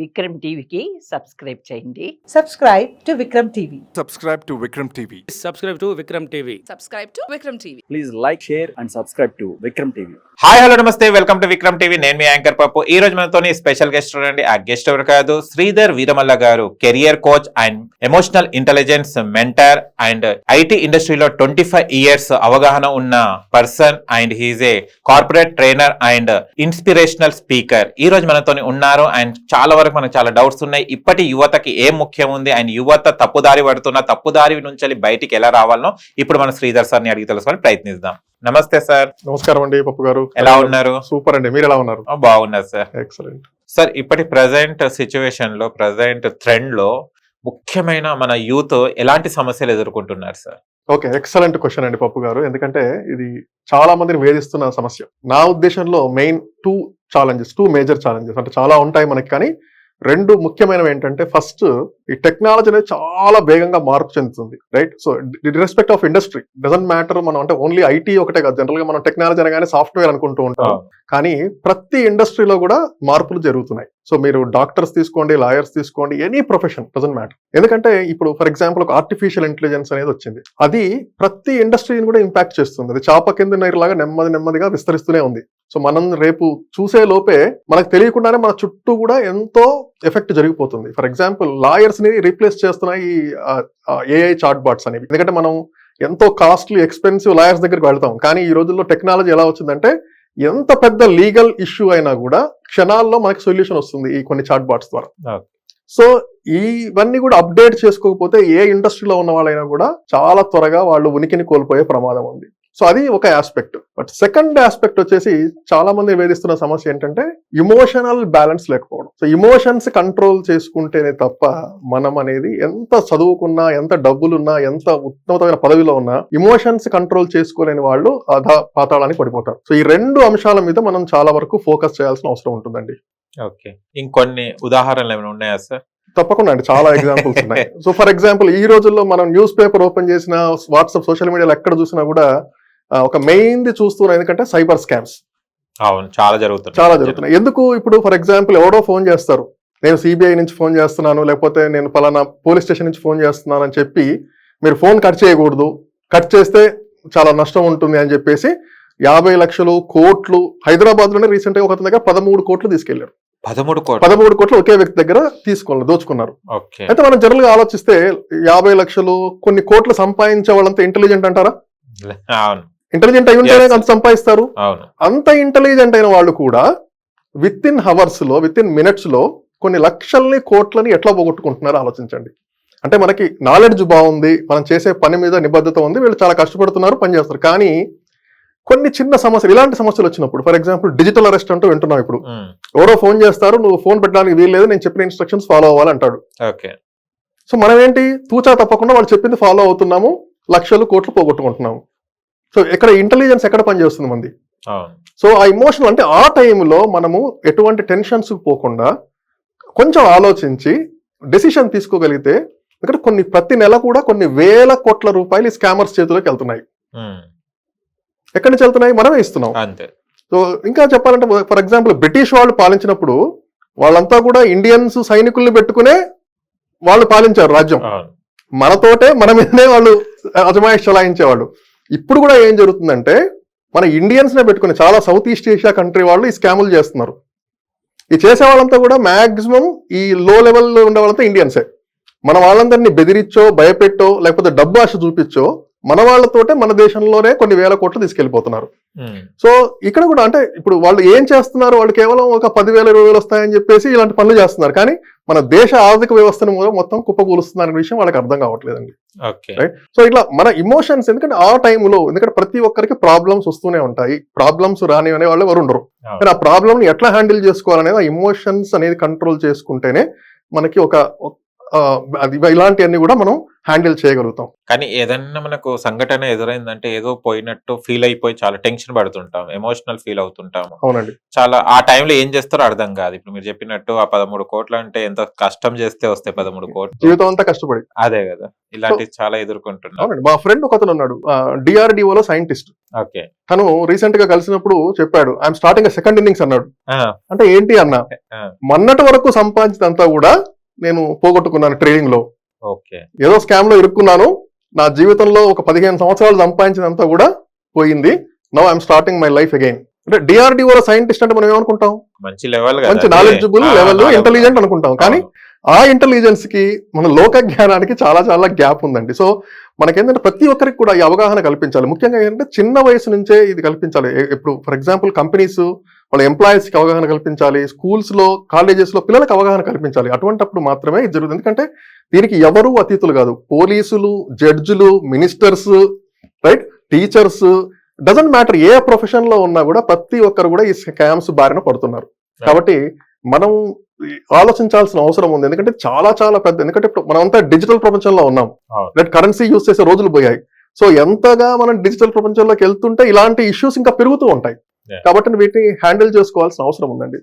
విక్రమ్ టీవీకి సబ్స్క్రైబ్ చేయండి. Subscribe to Vikram TV. Subscribe to Vikram TV. Subscribe to Vikram TV. Subscribe to Vikram TV. Please like, share and subscribe to Vikram TV. Hi hello నమస్తే, welcome to Vikram TV. నేను మీ anchor పప్పు. ఈ రోజు మనతోని special guest చూడండి. ఆ guest ఎవరు కాదు, Sridhar Veeramalla garu. Career coach and emotional intelligence mentor and IT ఇండస్ట్రీలో 25 years అవగాహన ఉన్న person and he's a corporate trainer and inspirational speaker. ఈ రోజు మనతోని ఉన్నారు. అండ్ చాలా వరకు మనకు చాలా డౌట్స్ ఉన్నాయి. ఇప్పటి యువతకి ఏం ముఖ్యం ఉంది అండ్ యువత తప్పుదారి పడుతున్న తప్పుదారి నుంచి బయటికి ఎలా రావాలనో ఇప్పుడు మన శ్రీధర్ సార్ని అడిగి తెలుసుకొని ప్రయత్నిద్దాం. నమస్తే సార్. నమస్కారం అండి పప్పు గారు. ఎలా ఉన్నారు? సూపర్ అండి, మీరు ఎలా ఉన్నారు? బాగున్నారు సార్. ఎక్సలెంట్ సార్, ఇప్పటి ప్రజెంట్ సిచ్యువేషన్ లో, ప్రజెంట్ ట్రెండ్ లో ముఖ్యమైన మన యూత్ ఎలాంటి సమస్యలు ఎదుర్కొంటున్నారు సార్? ఓకే, ఎక్సలెంట్ క్వశ్చన్ అండి పప్పు గారు. ఎందుకంటే ఇది చాలా మందిని వేధిస్తున్న సమస్య. నా ఉద్దేశంలో మెయిన్ టూ మేజర్ ఛాలెంజెస్ అంటే చాలా ఉంటాయి మనకి, కానీ రెండు ముఖ్యమైనవి ఏంటంటే, ఫస్ట్ ఈ టెక్నాలజీ అనేది చాలా వేగంగా మార్పు చెందుతుంది, right? So respect of industry doesn't matter. మనం అంటే ఓన్లీ ఐటీ ఒకటే కాదు, జనరల్ గా మనం టెక్నాలజీ అనగానే సాఫ్ట్వేర్ అనుకుంటూ ఉంటాం, కానీ ప్రతి ఇండస్ట్రీలో కూడా మార్పులు జరుగుతున్నాయి. సో మీరు డాక్టర్స్ తీసుకోండి, లాయర్స్ తీసుకోండి, ఎనీ ప్రొఫెషన్ డజంట్ మ్యాటర్. ఎందుకంటే ఇప్పుడు ఫర్ ఎగ్జాంపుల్ ఒక ఆర్టిఫిషియల్ ఇంటెలిజెన్స్ అనేది వచ్చింది. అది ప్రతి ఇండస్ట్రీని కూడా ఇంపాక్ట్ చేస్తుంది. అది చాప కింద నీరులాగా నెమ్మదిగా విస్తరిస్తూనే ఉంది. సో మనం రేపు చూసే లోపే మనకు తెలియకుండానే మన చుట్టూ కూడా ఎంతో ఎఫెక్ట్ జరిగిపోతుంది. ఫర్ ఎగ్జాంపుల్ లాయర్స్ ని రీప్లేస్ చేస్తున్నాయి ఏఐ చాట్ బాట్స్ అనేవి. ఎందుకంటే మనం ఎంతో కాస్ట్లీ ఎక్స్పెన్సివ్ లాయర్స్ దగ్గరికి వెళ్తాం, కానీ ఈ రోజుల్లో టెక్నాలజీ ఎలా వచ్చిందంటే ఎంత పెద్ద లీగల్ ఇష్యూ అయినా కూడా క్షణాల్లో మనకి సొల్యూషన్ వస్తుంది ఈ కొన్ని చాట్ బాట్స్ ద్వారా. సో ఇవన్నీ కూడా అప్డేట్ చేసుకోకపోతే ఏ ఇండస్ట్రీలో ఉన్న వాళ్ళైనా కూడా చాలా త్వరగా వాళ్ళు ఉనికిని కోల్పోయే ప్రమాదం ఉంది. సో అది ఒక ఆస్పెక్ట్. బట్ సెకండ్ ఆస్పెక్ట్ వచ్చేసి చాలా మంది వేధిస్తున్న సమస్య ఏంటంటే ఇమోషనల్ బ్యాలెన్స్ లేకపోవడం. సో ఇమోషన్స్ కంట్రోల్ చేసుకుంటేనే తప్ప మనం అనేది ఎంత చదువుకున్నా, ఎంత డబ్బులున్నా, ఎంత ఉన్నతమైన పదవిలో ఉన్నా ఇమోషన్స్ కంట్రోల్ చేసుకోలేని వాళ్ళు పాతాళానికి పడిపోతారు. సో ఈ రెండు అంశాల మీద మనం చాలా వరకు ఫోకస్ చేయాల్సిన అవసరం ఉంటుందండి. ఓకే, ఇంకొన్ని ఉదాహరణలు ఏమైనా ఉన్నాయా సార్? తప్పకుండా అండి, చాలా ఎగ్జాంపుల్స్ ఉన్నాయి. సో ఫర్ ఎగ్జాంపుల్ ఈ రోజుల్లో మనం న్యూస్ పేపర్ ఓపెన్ చేసిన, వాట్సాప్, సోషల్ మీడియాలో ఎక్కడ చూసినా కూడా ఒక మెయిన్ ది చూస్తున్నాం. ఎందుకంటే సైబర్ స్కామ్స్ చాలా జరుగుతున్నాయి. ఎందుకు? ఇప్పుడు ఫర్ ఎగ్జాంపుల్ ఎవడో ఫోన్ చేస్తారు, నేను సిబిఐ నుంచి ఫోన్ చేస్తున్నాను, లేకపోతే నేను పలానా పోలీస్ స్టేషన్ నుంచి ఫోన్ చేస్తున్నాను అని చెప్పి మీరు ఫోన్ కట్ చేయకూడదు, కట్ చేస్తే చాలా నష్టం ఉంటుంది అని చెప్పేసి 50 లక్షలు, కోట్లు, హైదరాబాద్ లోనే రీసెంట్ గా ఒక దగ్గర 13 కోట్లు తీసుకెళ్లారు. 13 కోట్లు ఒకే వ్యక్తి దగ్గర దోచుకున్నారు. అయితే మనం జనరల్ గా ఆలోచిస్తే 50 లక్షలు, కొన్ని కోట్లు సంపాదించే వాళ్ళంతా ఇంటెలిజెంట్ అంటారా? ఇంటెలిజెంట్ అయి ఉంటేనే అంత సంపాదిస్తారు. అంత ఇంటెలిజెంట్ అయిన వాళ్ళు కూడా విత్ ఇన్ మినిట్స్ లో కొన్ని లక్షల్ని, కోట్లని ఎట్లా పోగొట్టుకుంటున్నారో ఆలోచించండి. అంటే మనకి నాలెడ్జ్ బాగుంది, మనం చేసే పని మీద నిబద్ధత ఉంది, వీళ్ళు చాలా కష్టపడుతున్నారు, పని చేస్తారు, కానీ కొన్ని చిన్న సమస్యలు, ఇలాంటి సమస్యలు వచ్చినప్పుడు, ఫర్ ఎగ్జాంపుల్ డిజిటల్ అరెస్ట్ అంటూ వింటున్నాం. ఇప్పుడు ఎవరో ఫోన్ చేస్తారు, నువ్వు ఫోన్ పెట్టడానికి వీల్లేదు, నేను చెప్పిన ఇన్స్ట్రక్షన్స్ ఫాలో అవ్వాలంటాడు. సో మనం ఏంటి, తూచా తప్పకుండా వాళ్ళు చెప్పింది ఫాలో అవుతున్నాము, లక్షలు, కోట్లు పోగొట్టుకుంటున్నాము. సో ఇక్కడ ఇంటెలిజెన్స్ ఎక్కడ పనిచేస్తుంది మంది? సో ఆ ఇమోషనల్ అంటే ఆ టైంలో మనము ఎటువంటి టెన్షన్స్ పోకుండా కొంచెం ఆలోచించి డెసిషన్ తీసుకోగలిగితే, ఎందుకంటే ప్రతి నెల కూడా కొన్ని వేల కోట్ల రూపాయలు ఈ స్కామర్స్ చేతిలోకి వెళ్తున్నాయి. ఎక్కడి నుంచి వెళ్తున్నాయి? మనమే ఇస్తున్నాం. సో ఇంకా చెప్పాలంటే ఫర్ ఎగ్జాంపుల్ బ్రిటిష్ వాళ్ళు పాలించినప్పుడు వాళ్ళంతా కూడా ఇండియన్స్ సైనికుల్ని పెట్టుకునే వాళ్ళు పాలించారు రాజ్యం. మనతోటే మన మీదనే వాళ్ళు అజమాయిష్ చలాయించేవాళ్ళు. ఇప్పుడు కూడా ఏం జరుగుతుందంటే మన ఇండియన్స్ నే పెట్టుకుని చాలా సౌత్ ఈస్ట్ ఏషియా కంట్రీ వాళ్ళు ఈ స్కాములు చేస్తున్నారు. ఈ చేసే వాళ్ళంతా కూడా మాక్సిమం ఈ లో లెవెల్లో ఉండే వాళ్ళంతా ఇండియన్సే. మన వాళ్ళందరినీ బెదిరించో, భయపెట్టో, లేకపోతే డబ్బు ఆశ చూపించో మన వాళ్ళతోటే మన దేశంలోనే కొన్ని వేల కోట్లు తీసుకెళ్లిపోతున్నారు. సో ఇక్కడ కూడా అంటే ఇప్పుడు వాళ్ళు ఏం చేస్తున్నారు, వాళ్ళు కేవలం ఒక 10,000, 20,000 వస్తాయని చెప్పేసి ఇలాంటి పనులు చేస్తున్నారు, కానీ మన దేశ ఆర్థిక వ్యవస్థను మొత్తం కుప్పకూలుస్తున్న విషయం వాళ్ళకి అర్థం కావట్లేదండి. సో ఇట్లా మన ఇమోషన్స్, ఎందుకంటే ఆ టైంలో, ఎందుకంటే ప్రతి ఒక్కరికి ప్రాబ్లమ్స్ వస్తూనే ఉంటాయి, ప్రాబ్లమ్స్ రాని అనే వాళ్ళు ఎవరు ఉండరు, కానీ ఆ ప్రాబ్లమ్ ని ఎట్లా హ్యాండిల్ చేసుకోవాలనేది, ఆ ఇమోషన్స్ అనేది కంట్రోల్ చేసుకుంటేనే మనకి ఒక అది ఇలాంటివన్నీ కూడా మనం హ్యాండిల్ చేయగలుగుతాం. కానీ ఏదన్నా మనకు సంఘటన ఎదురైందంటే ఏదో పోయినట్టు ఫీల్ అయిపోయి చాలా టెన్షన్ పడుతుంటాం, ఎమోషనల్ ఫీల్ అవుతుంటాము. అవునండి. చాలా ఆ టైంలో ఏం చేస్తారో అర్థం కాదు. ఇప్పుడు మీరు చెప్పినట్టు ఆ 13 కోట్లు అంటే ఎంత కష్టం చేస్తే వస్తాయి 13 కోట్లు, జీవితం అంతా కష్టపడి. అదే కదా, ఇలాంటివి చాలా ఎదుర్కొంటున్నాం. అవునండి. మా ఫ్రెండ్ ఒకతను ఉన్నాడు, డిఆర్డిఓలో సైంటిస్ట్. ఓకే. తను రీసెంట్ గా కలిసినప్పుడు చెప్పాడు, ఐఎమ్ స్టార్టింగ్ సెకండ్ ఇన్నింగ్స్ అన్నాడు. ఆ, అంటే ఏంటి అన్న, ఆ, మొన్నటి వరకు సంపాదించినంతా కూడా నేను పోగొట్టుకున్నాను ట్రేడింగ్ లో, ఓకే. ఏదో స్కామ్ లో ఇరుక్కున్నాను, నా జీవితంలో ఒక 15 సంవత్సరాలు సంపాదించినంతా కూడా పోయింది, now I'm starting my life again. అంటే డిఆర్డిఓ సైంటిస్ట్ అంటే మనం ఏమనుకుంటాం, మంచి లెవెల్, మంచి నాలెడ్జబుల్ లెవెల్, ఇంటెలిజెంట్ అనుకుంటాం. కానీ ఆ ఇంటెలిజెన్స్ కి మన లోక జ్ఞానానికి చాలా చాలా గ్యాప్ ఉందండి. సో మనకేంటంటే ప్రతి ఒక్కరికి కూడా ఈ అవగాహన కల్పించాలి. ముఖ్యంగా ఏంటంటే చిన్న వయసు నుంచే ఇది కల్పించాలి. ఇప్పుడు ఫర్ ఎగ్జాంపుల్ కంపెనీస్ వాళ్ళ ఎంప్లాయీస్ కి అవగాహన కల్పించాలి, స్కూల్స్ లో కాలేజెస్ లో పిల్లలకు అవగాహన కల్పించాలి. అటువంటప్పుడు మాత్రమే ఇది జరుగుతుంది. ఎందుకంటే దీనికి ఎవరూ అతీతులు కాదు. పోలీసులు, జడ్జిలు, ministers, right, teachers, doesn't matter, ఏ ప్రొఫెషన్ లో ఉన్నా కూడా ప్రతి ఒక్కరు కూడా ఈ స్కామ్స్ బారిన పడుతున్నారు. కాబట్టి మనం ఆలోచించాల్సిన అవసరం ఉంది. ఎందుకంటే చాలా చాలా పెద్ద, ఎందుకంటే ఇప్పుడు మనమంతా డిజిటల్ ప్రపంచంలో ఉన్నాం, కరెన్సీ యూజ్ చేసే రోజులు పోయాయి. సో ఎంతగా మనం డిజిటల్ ప్రపంచంలోకి వెళ్తుంటే ఇలాంటి ఇష్యూస్ ఇంకా పెరుగుతూ ఉంటాయి. కాబట్టి వీటిని హ్యాండిల్ చేసుకోవాల్సిన అవసరం ఉందండి.